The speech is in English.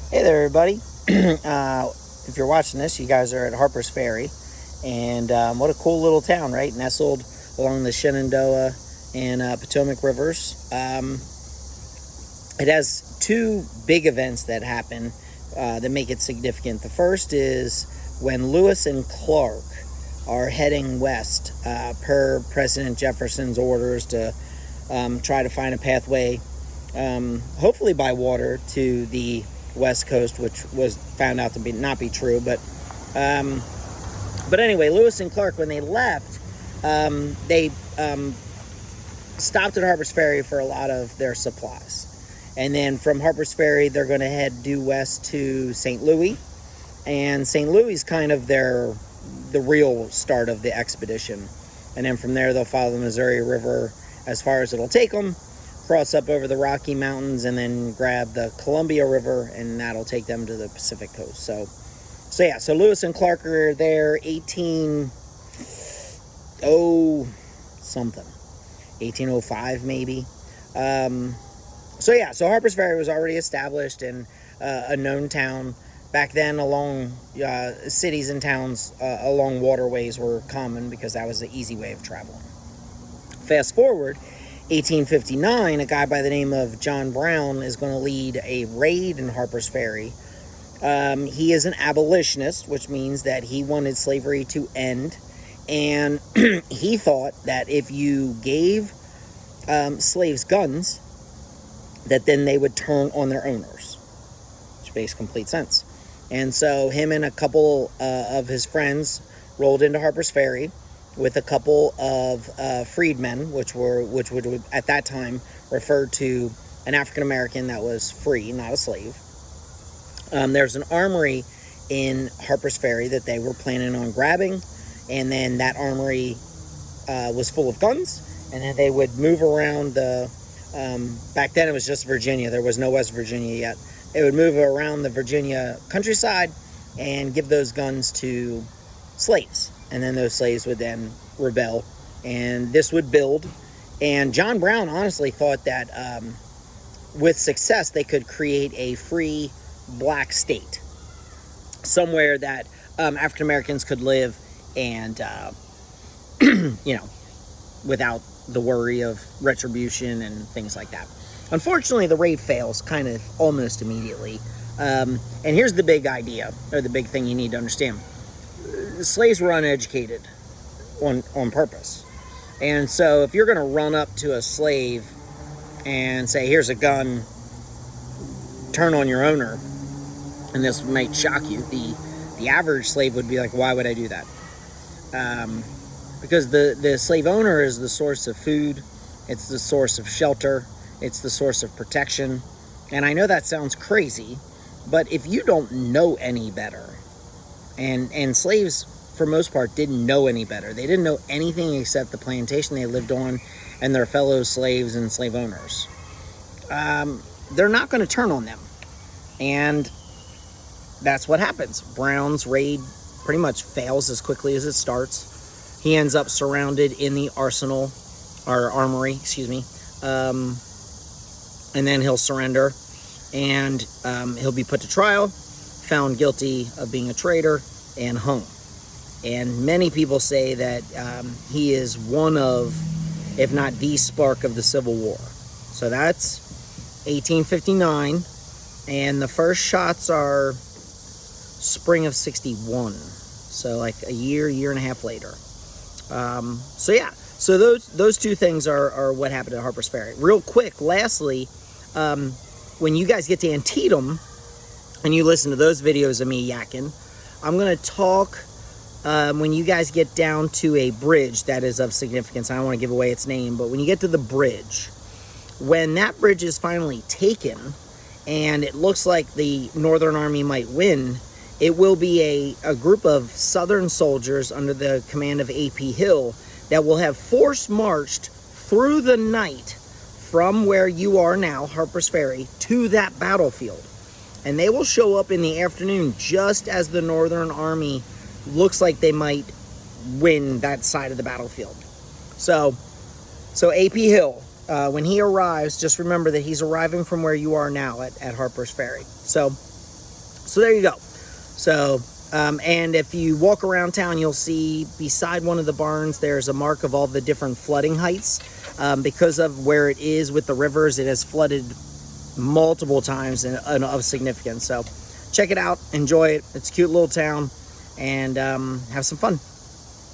Hey there, everybody. If you're watching this, you guys are at Harper's Ferry. And what a cool little town, right? Nestled along the Shenandoah and Potomac rivers. It has two big events that happen that make it significant. The first is when Lewis and Clark are heading west per President Jefferson's orders to try to find a pathway, hopefully by water, to the West Coast, which was found out to be not be true. But anyway, Lewis and Clark, when they left, they stopped at Harper's Ferry for a lot of their supplies. And then from Harper's Ferry, they're going to head due west to St. Louis. And St. Louis is kind of the real start of the expedition. And then from there, they'll follow the Missouri River as far as it'll take them, cross up over the Rocky Mountains, and then grab the Columbia River, and that'll take them to the Pacific coast. So Lewis and Clark are there 1805 maybe. So Harper's Ferry was already established and a known town. Back then, along cities and towns along waterways were common because that was the easy way of traveling. Fast forward, 1859, a guy by the name of John Brown is going to lead a raid in Harper's Ferry. He is an abolitionist, which means that he wanted slavery to end. And he thought that if you gave slaves guns, that then they would turn on their owners, which makes complete sense. And so him and a couple of his friends rolled into Harper's Ferry with a couple of freedmen, which would at that time refer to an African American that was free, not a slave. There's an armory in Harper's Ferry that they were planning on grabbing, and then that armory was full of guns, and then they would move around the back then it was just Virginia. There was no West Virginia yet. They would move around the Virginia countryside and give those guns to slaves. And then those slaves would then rebel. And this would build. And John Brown honestly thought that with success, they could create a free black state. Somewhere that African Americans could live and, without the worry of retribution and things like that. Unfortunately, the raid fails kind of almost immediately. And here's the big idea, or the big thing you need to understand. Slaves were uneducated on purpose. And so if you're going to run up to a slave and say, here's a gun, turn on your owner, and this might shock you, the average slave would be like, why would I do that? Because the slave owner is the source of food, it's the source of shelter, it's the source of protection. And I know that sounds crazy, but if you don't know any better, and slaves for most part didn't know any better, they didn't know anything except the plantation they lived on and their fellow slaves and slave owners, they're not going to turn on them. And that's what happens. Brown's raid pretty much fails as quickly as it starts. He ends up surrounded in the armory, and then he'll surrender, and he'll be put to trial, found guilty of being a traitor, and hung. And many people say that he is one of, if not the spark of the Civil War. So that's 1859, and the first shots are spring of 61. So like a year and a half later. So those two things are what happened at Harper's Ferry. Real quick, lastly, when you guys get to Antietam and you listen to those videos of me yakking, I'm going to talk when you guys get down to a bridge that is of significance. I don't want to give away its name, but when you get to the bridge, when that bridge is finally taken and it looks like the Northern Army might win, it will be a group of Southern soldiers under the command of A.P. Hill that will have force marched through the night from where you are now, Harper's Ferry, to that battlefield. And they will show up in the afternoon just as the Northern Army looks like they might win that side of the battlefield. So A.P. Hill, when he arrives, just remember that he's arriving from where you are now at Harper's Ferry. So So there you go. So, and if you walk around town, you'll see beside one of the barns, there's a mark of all the different flooding heights. Because of where it is with the rivers, it has flooded multiple times and of significance. So check it out, enjoy it. It's a cute little town, and have some fun.